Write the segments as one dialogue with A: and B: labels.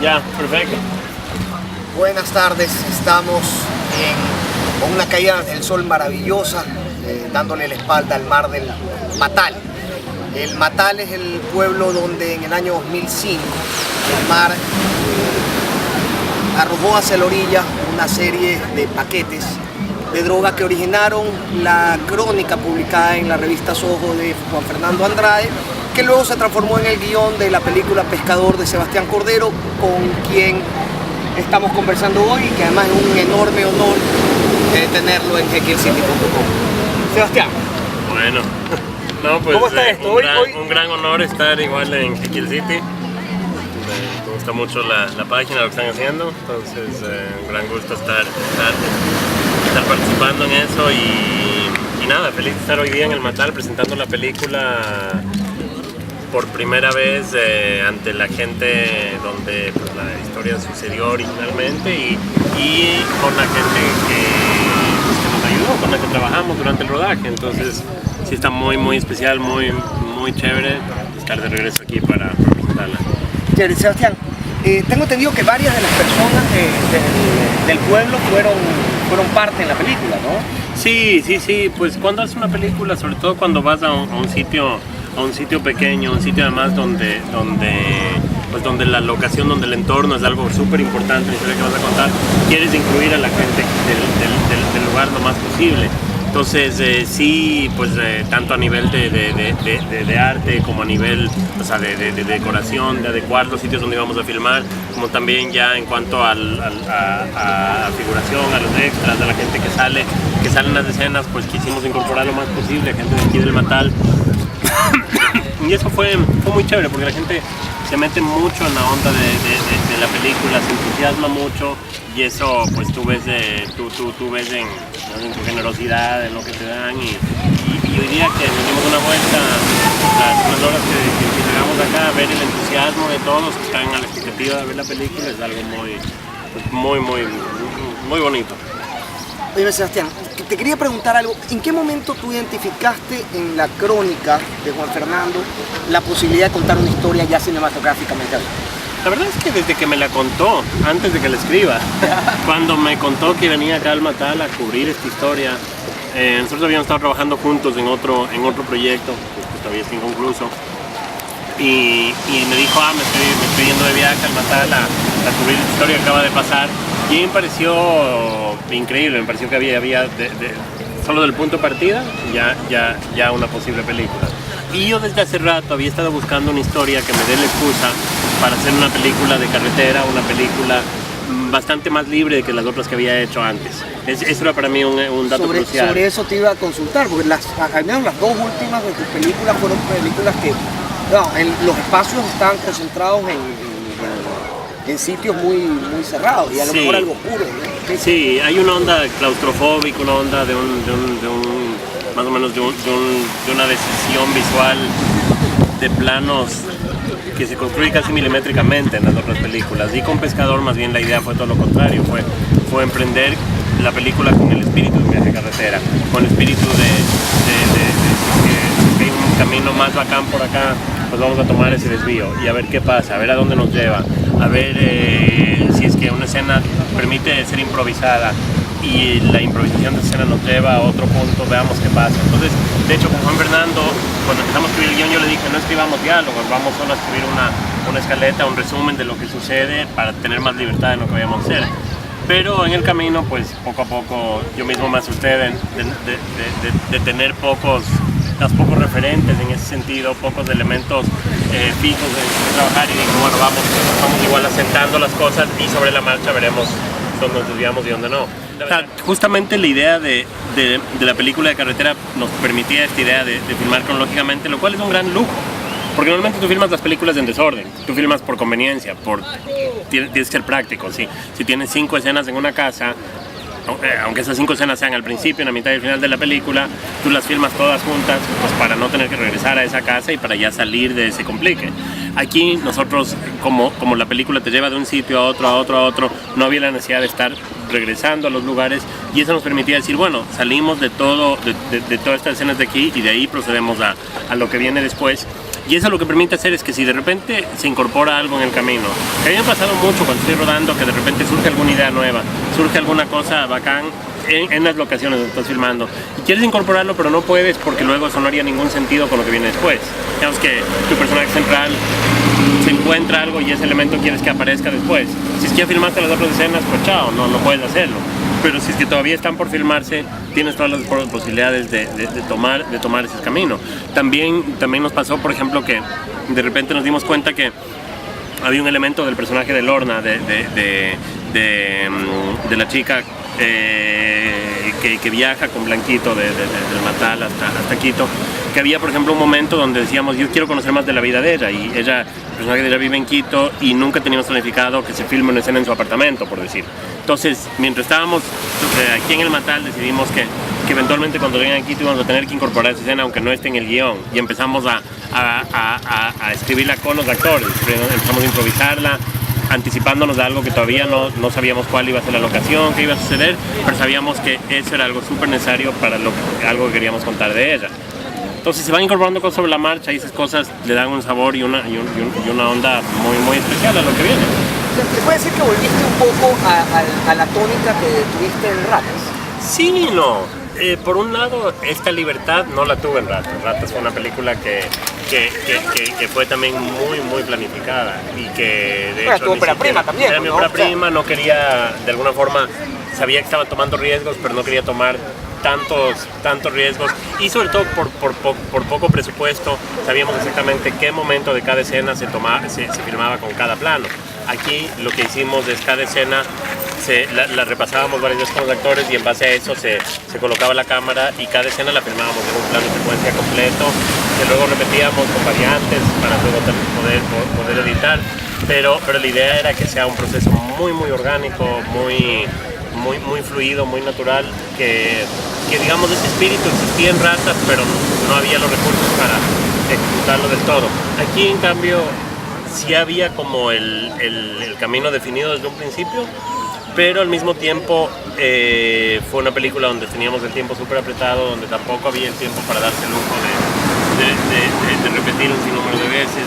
A: Ya, perfecto.
B: Buenas tardes, estamos con una caída del sol maravillosa, dándole la espalda al mar del Matal. El Matal es el pueblo donde en el año 2005 el mar arrojó hacia la orilla una serie de paquetes de droga que originaron la crónica publicada en la revista Soho de Juan Fernando Andrade, que luego se transformó en el guión de la película Pescador de Sebastián Cordero, con quien estamos conversando hoy, que además es un enorme honor tenerlo en jekyllcity.com. Sebastián.
A: Bueno, no, pues
B: ¿Cómo está esto?
A: Un gran honor estar igual en Jekyll City. Me gusta mucho la página, lo que están haciendo, entonces un gran gusto estar participando en eso y nada, feliz de estar hoy día en el Matal presentando la película por primera vez ante la gente donde pues, la historia sucedió originalmente y con la gente que nos ayudó, con la que trabajamos durante el rodaje. Entonces sí está muy especial, muy chévere estar de regreso aquí para presentarla.
B: Chévere, Sebastián, tengo entendido que varias de las personas del pueblo fueron parte en la película, ¿no?
A: Sí, pues cuando haces una película, sobre todo cuando vas a un sitio pequeño, un sitio además donde la locación, donde el entorno es algo súper importante en la historia que vas a contar, quieres incluir a la gente del lugar lo más posible. Entonces sí, pues tanto a nivel de arte como a nivel, o sea, de decoración, de adecuar los sitios donde íbamos a filmar, como también ya en cuanto a figuración, a los extras, a la gente que sale en las escenas, pues quisimos incorporar lo más posible a gente de aquí del Matal. Y eso fue muy chévere porque la gente se mete mucho en la onda de la película, se entusiasma mucho y eso pues tú ves en tu generosidad, en lo que te dan y hoy día que nos dimos una vuelta, las horas que llegamos acá a ver el entusiasmo de todos que están a la expectativa de ver la película es algo muy bonito.
B: Oye, Sebastián, te quería preguntar algo. ¿En qué momento tú identificaste en la crónica de Juan Fernando la posibilidad de contar una historia ya cinematográficamente hablando?
A: La verdad es que desde que me la contó, antes de que la escriba, cuando me contó que venía acá al Matal a cubrir esta historia, nosotros habíamos estado trabajando juntos en otro proyecto, que todavía está inconcluso, y me dijo, me estoy yendo de viaje al Matal a cubrir esta historia que acaba de pasar. Y me pareció increíble, me pareció que había solo del punto de partida ya una posible película. Y yo desde hace rato había estado buscando una historia que me dé la excusa para hacer una película de carretera, una película bastante más libre que las otras que había hecho antes. Eso era para mí un dato crucial.
B: Sobre eso te iba a consultar, porque al menos las dos últimas de tus películas fueron películas que los espacios estaban concentrados en sitios muy cerrados y a lo mejor algo oscuro, ¿no?
A: Sí, hay una onda claustrofóbica, una onda de más o menos de una decisión visual de planos que se construye casi milimétricamente en las otras películas. Y con Pescador más bien la idea fue todo lo contrario, fue emprender la película con el espíritu de un viaje de carretera, con el espíritu de que hay un camino más bacán por acá, pues vamos a tomar ese desvío y a ver qué pasa, a ver a dónde nos lleva, a ver si es que una escena permite ser improvisada y la improvisación de escena nos lleva a otro punto, veamos qué pasa. Entonces, de hecho, con Juan Fernando, cuando empezamos a escribir el guión, yo le dije, no escribamos diálogos, vamos solo a escribir una escaleta, un resumen de lo que sucede para tener más libertad en lo que vayamos a hacer. Pero en el camino, pues poco a poco, yo mismo me asusté de tener pocos referentes en ese sentido, pocos elementos fijos de trabajar y digo, bueno, vamos igual asentando las cosas y sobre la marcha veremos dónde nos desviamos y dónde no. O sea, justamente la idea de la película de carretera nos permitía esta idea de filmar cronológicamente, lo cual es un gran lujo. Porque normalmente tú filmas las películas en desorden, tú filmas por conveniencia, tienes que ser práctico. Si tienes 5 escenas en una casa, aunque esas 5 escenas sean al principio, en la mitad y al final de la película, tú las filmas todas juntas pues para no tener que regresar a esa casa y para ya salir de ese complique. Aquí nosotros, como la película te lleva de un sitio a otro, no había la necesidad de estar regresando a los lugares y eso nos permitía decir, bueno, salimos de todas estas escenas de aquí y de ahí procedemos a lo que viene después. Y eso lo que permite hacer es que si de repente se incorpora algo en el camino, que a mí me ha pasado mucho cuando estoy rodando, que de repente surge alguna idea nueva, surge alguna cosa bacán en las locaciones donde estás filmando, y quieres incorporarlo pero no puedes porque luego eso no haría ningún sentido con lo que viene después. Digamos que tu personaje central se encuentra algo y ese elemento quieres que aparezca después. Si es que ya filmaste las otras escenas, pues chao, no puedes hacerlo. Pero si es que todavía están por filmarse, tienes todas las posibilidades de tomar ese camino. También nos pasó, por ejemplo, que de repente nos dimos cuenta que había un elemento del personaje de Lorna, de la chica que viaja con Blanquito del Matal hasta Quito, que había, por ejemplo, un momento donde decíamos, yo quiero conocer más de la vida de ella, y ella, el personaje de ella vive en Quito y nunca teníamos planificado que se filme una escena en su apartamento, por decir. Entonces, mientras estábamos aquí en el Matal, decidimos que eventualmente cuando vengan a Quito íbamos a tener que incorporar esa escena aunque no esté en el guión, y empezamos a escribirla con los actores, empezamos a improvisarla, anticipándonos de algo que todavía no sabíamos cuál iba a ser la locación, qué iba a suceder, pero sabíamos que eso era algo súper necesario para algo que queríamos contar de ella. Entonces se van incorporando cosas sobre la marcha y esas cosas le dan un sabor y una onda muy, muy especial a lo que viene.
B: ¿Se puede decir que volviste un poco a la tónica que tuviste en Ratas?
A: Sí y no. Por un lado, esta libertad no la tuve en Ratas. Ratas fue una película que fue también muy, muy planificada y que de hecho...
B: tu ópera prima también,
A: era mi ópera prima, no quería, de alguna forma, sabía que estaba tomando riesgos, pero no quería tomar tantos riesgos, y sobre todo por poco presupuesto sabíamos exactamente qué momento de cada escena se filmaba con cada plano. Aquí lo que hicimos es cada escena la repasábamos varias veces con los actores y en base a eso se colocaba la cámara y cada escena la filmábamos en un plano de secuencia completo que luego repetíamos con variantes para luego poder editar, pero la idea era que sea un proceso muy, muy orgánico, muy fluido, muy natural, que digamos ese espíritu existía en Ratas, pero no había los recursos para ejecutarlo del todo. Aquí en cambio sí había como el camino definido desde un principio, pero al mismo tiempo fue una película donde teníamos el tiempo súper apretado, donde tampoco había el tiempo para darse el lujo de repetir un sinnúmero de veces,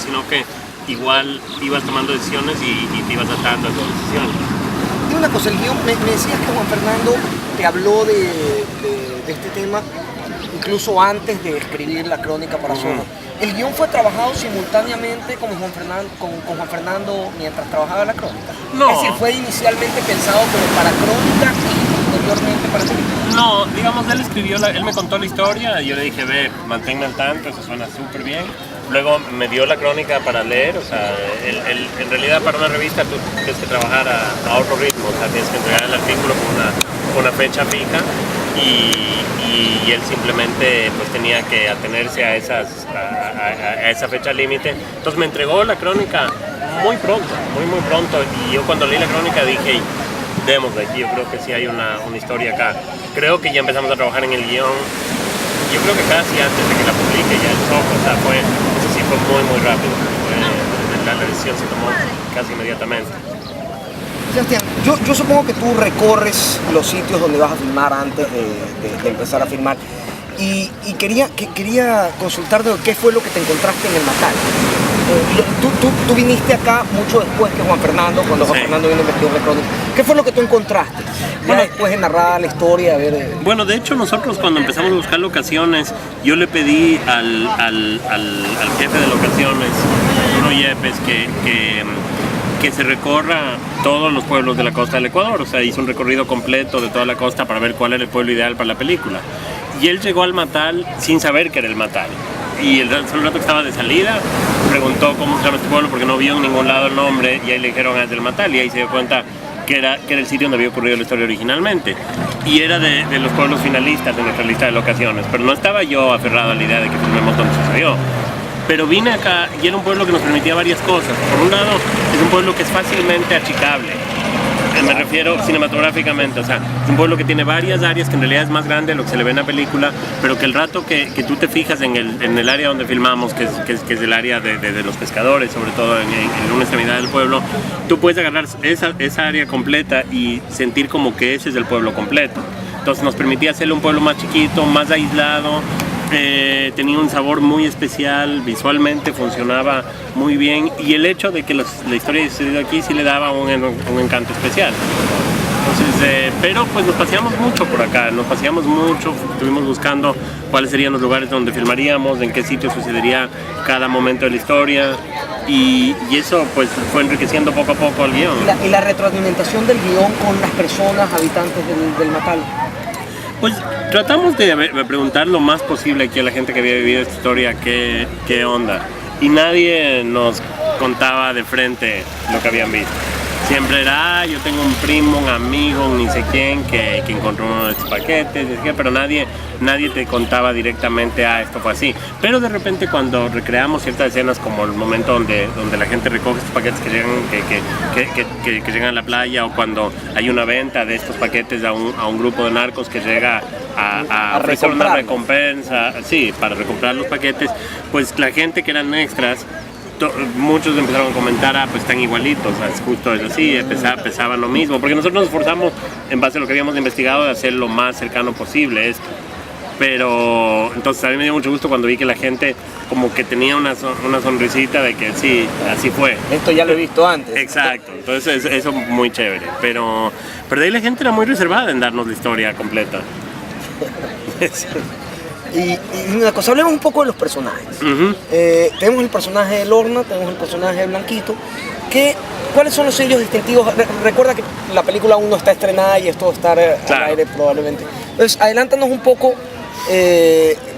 A: sino que igual ibas tomando decisiones y te ibas atando a esas decisiones.
B: Dime una cosa, el guión, me decías que Juan Fernando te habló de este tema incluso antes de escribir la crónica para Soho. ¿El guión fue trabajado simultáneamente con Juan Fernando mientras trabajaba la crónica?
A: No.
B: Es decir, ¿fue inicialmente pensado como para crónica y posteriormente para película?
A: No, digamos, él me contó la historia y yo le dije, manténme al tanto, eso suena súper bien. Luego me dio la crónica para leer, o sea, en realidad para una revista tú tienes que trabajar a otro ritmo, o sea, tienes que entregar el artículo con una fecha fija y él simplemente pues tenía que atenerse a esa fecha límite. Entonces me entregó la crónica muy pronto, muy pronto, y yo cuando leí la crónica dije, demos de aquí, yo creo que sí hay una historia acá. Creo que ya empezamos a trabajar en el guión, yo creo que casi antes de que la publique ya el Soho, o sea, eso sí fue muy rápido, la decisión se tomó casi inmediatamente.
B: Sebastián, yo supongo que tú recorres los sitios donde vas a filmar antes de empezar a filmar, y quería consultarte qué fue lo que te encontraste en el Matal. Tú viniste acá mucho después que Juan Fernando, cuando Juan Fernando vino a investigar la crónica. ¿Qué fue lo que tú encontraste? Bueno, después de narrar la historia,
A: Bueno, de hecho nosotros cuando empezamos a buscar locaciones, yo le pedí al jefe de locaciones, Arturo Yepes, que se recorra todos los pueblos de la costa del Ecuador, o sea, hizo un recorrido completo de toda la costa para ver cuál era el pueblo ideal para la película. Y él llegó al Matal sin saber que era el Matal. Y el rato que estaba de salida, preguntó cómo se llama este pueblo porque no vio en ningún lado el nombre, y ahí le dijeron es del Matal, y ahí se dio cuenta que era el sitio donde había ocurrido la historia originalmente. Y era de los pueblos finalistas de nuestra lista de locaciones, pero no estaba yo aferrado a la idea de que filmemos donde sucedió. Pero vine acá y era un pueblo que nos permitía varias cosas. Por un lado, es un pueblo que es fácilmente achicable. Me refiero cinematográficamente, o sea, es un pueblo que tiene varias áreas, que en realidad es más grande de lo que se le ve en la película, pero que el rato que tú te fijas en el área donde filmamos, que es el área de los pescadores, sobre todo en una extremidad del pueblo, tú puedes agarrar esa área completa y sentir como que ese es el pueblo completo. Entonces nos permitía hacerle un pueblo más chiquito, más aislado, tenía un sabor muy especial, visualmente funcionaba muy bien, y el hecho de que la historia haya sucedido aquí sí le daba un encanto especial. Entonces, pero pues nos paseamos mucho por acá, estuvimos buscando cuáles serían los lugares donde filmaríamos, en qué sitio sucedería cada momento de la historia, y eso pues fue enriqueciendo poco a poco el guión.
B: ¿Y la retroalimentación del guión con las personas habitantes del Natal?
A: Pues tratamos de preguntar lo más posible aquí a la gente que había vivido esta historia qué onda, y nadie nos contaba de frente lo que habían visto. Siempre era, yo tengo un primo, un amigo, ni sé quién, que encontró uno de estos paquetes, pero nadie te contaba directamente, esto fue así. Pero de repente cuando recreamos ciertas escenas, como el momento donde la gente recoge estos paquetes que llegan a la playa, o cuando hay una venta de estos paquetes a un grupo de narcos que llega a ofrecer una recompensa, sí, para recomprar los paquetes, pues la gente que eran extras, muchos empezaron a comentar, pues están igualitos, es justo es así, pesaban lo mismo, porque nosotros nos esforzamos, en base a lo que habíamos investigado, de hacer lo más cercano posible esto. Pero entonces a mí me dio mucho gusto cuando vi que la gente como que tenía una sonrisita de que sí, así fue.
B: Esto ya lo he visto antes.
A: Exacto, entonces eso muy chévere, pero de ahí la gente era muy reservada en darnos la historia completa.
B: Y una cosa, hablemos un poco de los personajes.
A: Uh-huh.
B: Tenemos el personaje de Lorna, tenemos el personaje de Blanquito. ¿Cuáles son los sellos distintivos? Recuerda que la película aún no está estrenada y esto va a estar al aire probablemente. Entonces, adelántanos un poco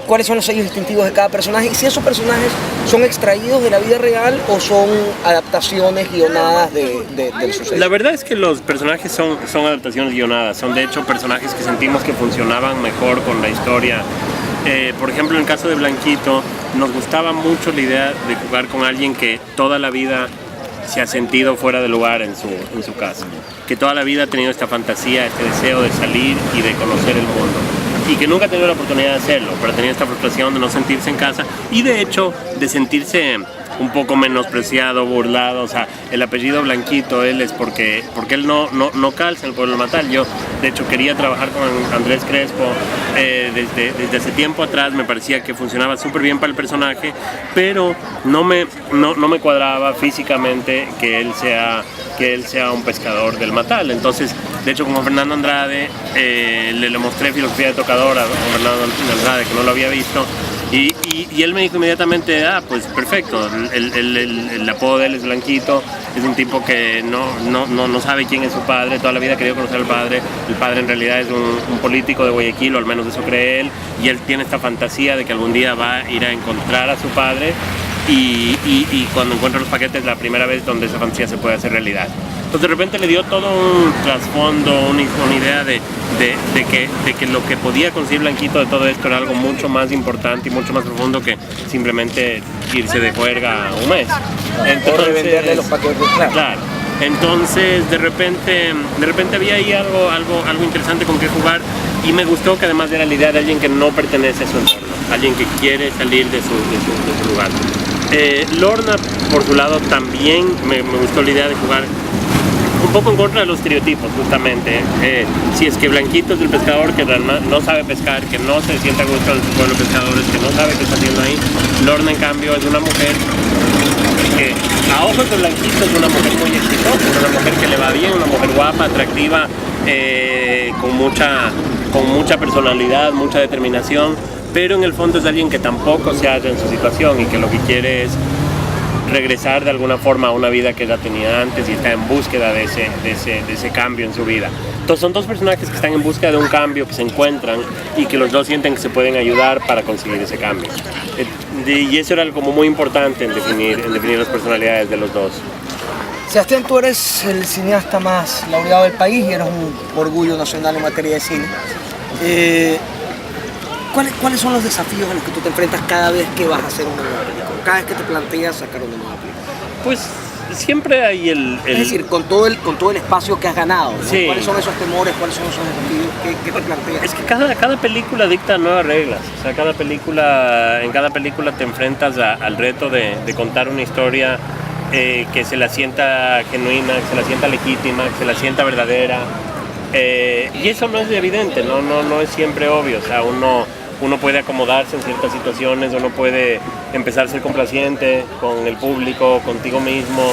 B: cuáles son los sellos distintivos de cada personaje, y si esos personajes son extraídos de la vida real o son adaptaciones guionadas del suceso.
A: La verdad es que los personajes son adaptaciones guionadas, son de hecho personajes que sentimos que funcionaban mejor con la historia. Por ejemplo, en el caso de Blanquito, nos gustaba mucho la idea de jugar con alguien que toda la vida se ha sentido fuera de lugar en su casa, que toda la vida ha tenido esta fantasía, este deseo de salir y de conocer el mundo, y que nunca ha tenido la oportunidad de hacerlo, pero tenía esta frustración de no sentirse en casa, y de hecho de sentirse un poco menospreciado, burlado. O sea, el apellido Blanquito, él es porque él no calza en el pueblo natal. Yo, de hecho, quería trabajar con Andrés Crespo desde hace tiempo atrás. Me parecía que funcionaba súper bien para el personaje, pero no me cuadraba físicamente que él sea un pescador del Natal. Entonces, de hecho, con Fernando Andrade le mostré Filosofía de Tocador a Fernando Andrade, que no lo había visto. Y él me dijo inmediatamente, pues perfecto, el apodo de él es Blanquito, es un tipo que no sabe quién es su padre, toda la vida ha querido conocer al padre. El padre en realidad es un político de Guayaquil, o al menos eso cree él, y él tiene esta fantasía de que algún día va a ir a encontrar a su padre, y cuando encuentra los paquetes, la primera vez donde esa fantasía se puede hacer realidad. Entonces de repente le dio todo un trasfondo, una idea de que lo que podía conseguir Blanquito de todo esto era algo mucho más importante y mucho más profundo que simplemente irse de juerga un mes.
B: Entonces, venderle los paquetes,
A: claro. Entonces de repente había ahí algo interesante con qué jugar, y me gustó que además era la idea de alguien que no pertenece a su entorno, alguien que quiere salir de su lugar. Lorna, por su lado, también me gustó la idea de jugar un poco en contra de los estereotipos, justamente. Si es que Blanquito es el pescador que no sabe pescar, que no se siente a gusto en su pueblo de pescadores, que no sabe qué está haciendo ahí, Lorna, en cambio, es una mujer que, a ojos de Blanquito, es una mujer muy exitosa, una mujer que le va bien, una mujer guapa, atractiva, con mucha personalidad, mucha determinación, pero en el fondo es alguien que tampoco se halla en su situación y que lo que quiere es regresar de alguna forma a una vida que ya tenía antes, y está en búsqueda de ese cambio en su vida. Entonces son dos personajes que están en búsqueda de un cambio, que se encuentran y que los dos sienten que se pueden ayudar para conseguir ese cambio. Y eso era como muy importante en definir las personalidades de los dos.
B: Sebastián, tú eres el cineasta más laureado del país y eres un orgullo nacional en materia de cine. ¿Cuáles son los desafíos a los que tú te enfrentas cada vez que vas a hacer una nueva película? Cada vez que te planteas sacar una nueva película.
A: Pues siempre hay
B: Es decir, con todo el espacio que has ganado, ¿no?
A: Sí.
B: ¿Cuáles son esos temores? ¿Cuáles son esos desafíos? ¿Qué te planteas?
A: Es que cada película dicta nuevas reglas. O sea, en cada película te enfrentas al reto de contar una historia que se la sienta genuina, que se la sienta legítima, que se la sienta verdadera. Y eso no es evidente, no es siempre obvio. O sea, uno uno puede acomodarse en ciertas situaciones, uno puede empezar a ser complaciente con el público, contigo mismo.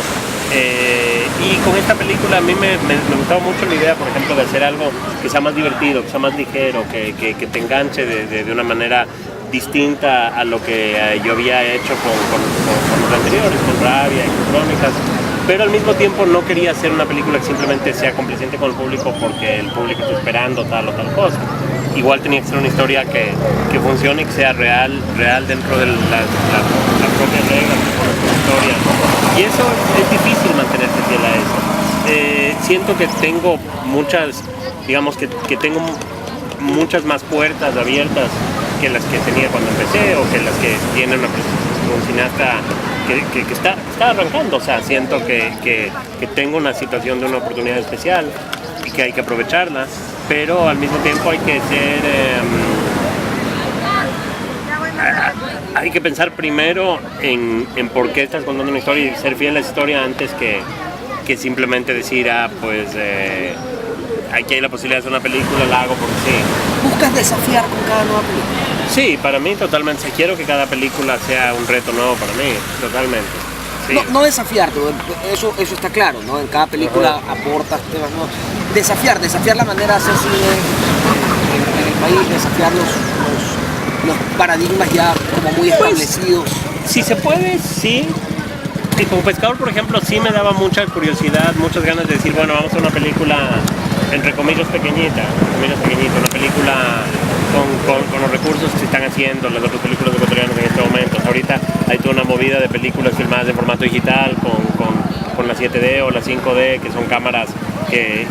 A: Y con esta película a mí me gustaba mucho la idea, por ejemplo, de hacer algo que sea más divertido, que sea más ligero, que te enganche de una manera distinta a lo que yo había hecho con los anteriores, con Rabia y con Crónicas. Pero al mismo tiempo no quería hacer una película que simplemente sea complaciente con el público porque el público está esperando tal o tal cosa. Igual tenía que ser una historia que funcione y que sea real dentro de las propias reglas que pone su historia. Y eso es difícil mantenerse fiel a eso. Siento que tengo muchas, digamos que tengo muchas más puertas abiertas que las que tenía cuando empecé o que las que tiene un cineasta que está arrancando. O sea, siento que tengo una situación de una oportunidad especial y que hay que aprovecharla, pero al mismo tiempo hay que ser hay que pensar primero en por qué estás contando una historia y ser fiel a esa historia antes que simplemente decir aquí hay la posibilidad de hacer una película, la hago porque sí.
B: ¿Buscas desafiar con cada nueva película?
A: Sí, para mí totalmente. Quiero que cada película sea un reto nuevo para mí, totalmente. Sí.
B: No desafiarte, eso está claro, ¿no? En cada película aportas temas nuevos. Desafiar la manera de hacer cine en el país, desafiar los paradigmas ya como muy establecidos.
A: Si se puede, sí. Y como pescador, por ejemplo, sí me daba mucha curiosidad, muchas ganas de decir, bueno, vamos a hacer una película entre comillas pequeñita, una película con los recursos que se están haciendo las otras películas ecuatorianas en este momento. Ahorita hay toda una movida de películas filmadas en formato digital con la 7D o la 5D, que son cámaras que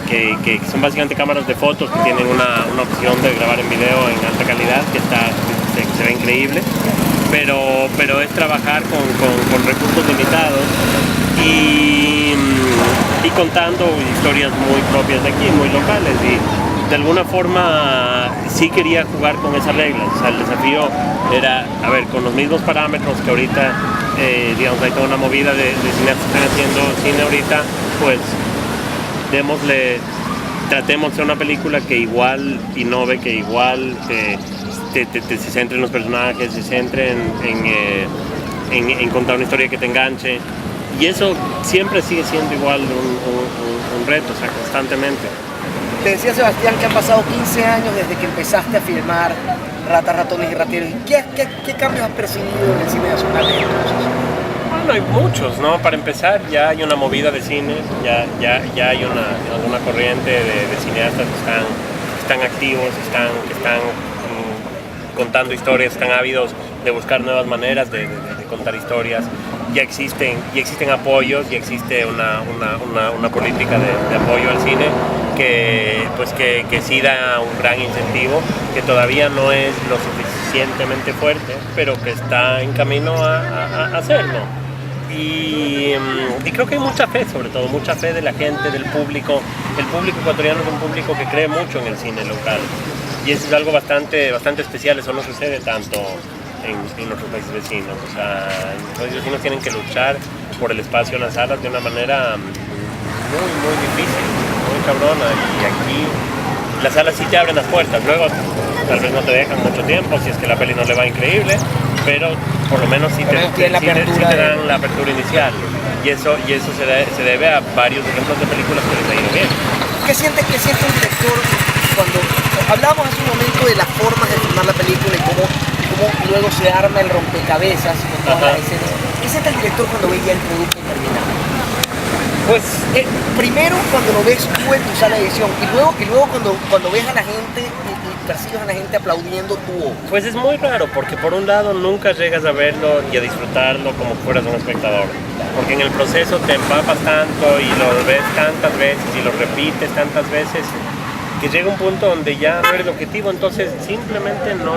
A: son básicamente cámaras de fotos que tienen una opción de grabar en video en alta calidad que se ve increíble. Pero es trabajar con recursos limitados y contando historias muy propias de aquí, muy locales, y de alguna forma sí quería jugar con esas reglas. O sea, el desafío era, a ver, con los mismos parámetros que ahorita, digamos, hay toda una movida de cineastas que están haciendo cine ahorita, pues tratemos de hacer una película que igual innove, que igual se centre en los personajes, se centre en contar una historia que te enganche. Y eso siempre sigue siendo igual un reto, o sea, constantemente.
B: Te decía Sebastián que han pasado 15 años desde que empezaste a filmar Ratas, Ratones y Rateros. ¿Qué cambios has percibido en el cine nacional desde entonces?
A: Bueno, hay muchos, ¿no? Para empezar, ya hay una movida de cine, ya hay una corriente de cineastas que están activos, que están contando historias, están ávidos de buscar nuevas maneras de contar historias. Ya existen apoyos, ya existe una política de apoyo al cine que sí da un gran incentivo, que todavía no es lo suficientemente fuerte, pero que está en camino a hacerlo. Y creo que hay mucha fe, sobre todo, mucha fe de la gente, del público. El público ecuatoriano es un público que cree mucho en el cine local. Y eso es algo bastante especial, eso no sucede tanto en otros países vecinos. O sea, los países vecinos tienen que luchar por el espacio en las salas de una manera muy difícil, muy cabrona. Y aquí las salas sí te abren las puertas, luego tal vez no te dejan mucho tiempo si es que la peli no le va increíble, pero por lo menos sí te dan la apertura inicial. Y eso se debe a varios ejemplos de películas que les ha ido bien.
B: ¿Qué siente un director cuando hablábamos hace un momento de las formas de filmar la película y cómo luego se arma el rompecabezas con todas las escenas? ¿Qué siente el director cuando ve ya el producto terminado?
A: Pues
B: primero cuando lo ves tú en tu sala de edición y luego cuando ves a la gente y percibes a la gente aplaudiendo tu obra.
A: Pues es muy raro, porque por un lado nunca llegas a verlo y a disfrutarlo como fueras un espectador, porque en el proceso te empapas tanto y lo ves tantas veces y lo repites tantas veces que llega un punto donde ya no eres objetivo, entonces simplemente nunca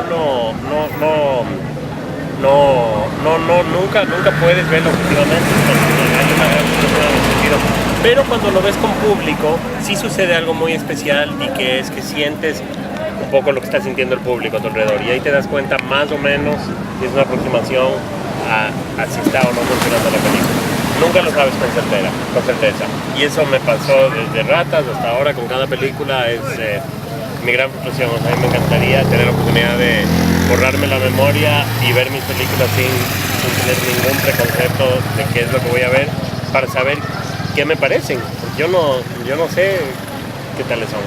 A: puedes verlo objetivamente. Hay una gran frustración en ese sentido. Pero cuando lo ves con público, sí sucede algo muy especial, y que es que sientes un poco lo que está sintiendo el público a tu alrededor, y ahí te das cuenta más o menos, y es una aproximación a si está o no funcionando la película. Nunca lo sabes con certeza. Y eso me pasó desde Ratas hasta ahora con cada película. mi gran frustración. A mí me encantaría tener la oportunidad de borrarme la memoria y ver mis películas sin tener ningún preconcepto de qué es lo que voy a ver, para saber qué me parecen. Yo no sé qué tales son.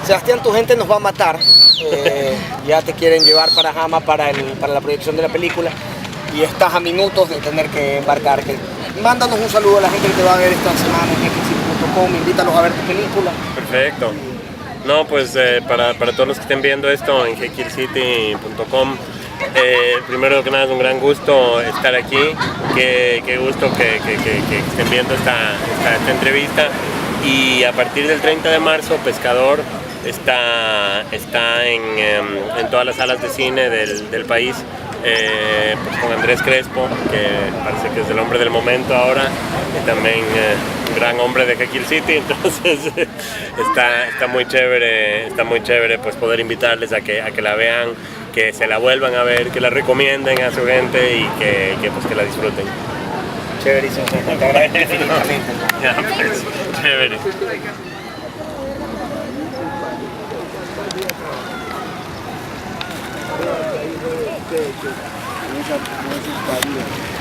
B: Sebastián, tu gente nos va a matar. Ya te quieren llevar para Jama para la proyección de la película y estás a minutos de tener que embarcarte. Mándanos un saludo a la gente que te va a ver esta semana en xcity.com, invítalos a ver tu película.
A: Perfecto. No, pues para todos los que estén viendo esto en xcity.com, primero que nada es un gran gusto estar aquí, qué gusto que estén viendo esta entrevista, y a partir del 30 de marzo Pescador está en todas las salas de cine del país, pues con Andrés Crespo, que parece que es el hombre del momento ahora, y también un gran hombre de Jekyll City. Entonces está muy chévere pues poder invitarles a que la vean, que se la vuelvan a ver, que la recomienden a su gente y que la disfruten.
B: Chéverísimo, te agradezco infinitamente.
A: Ya, pues, chévere.
C: Esa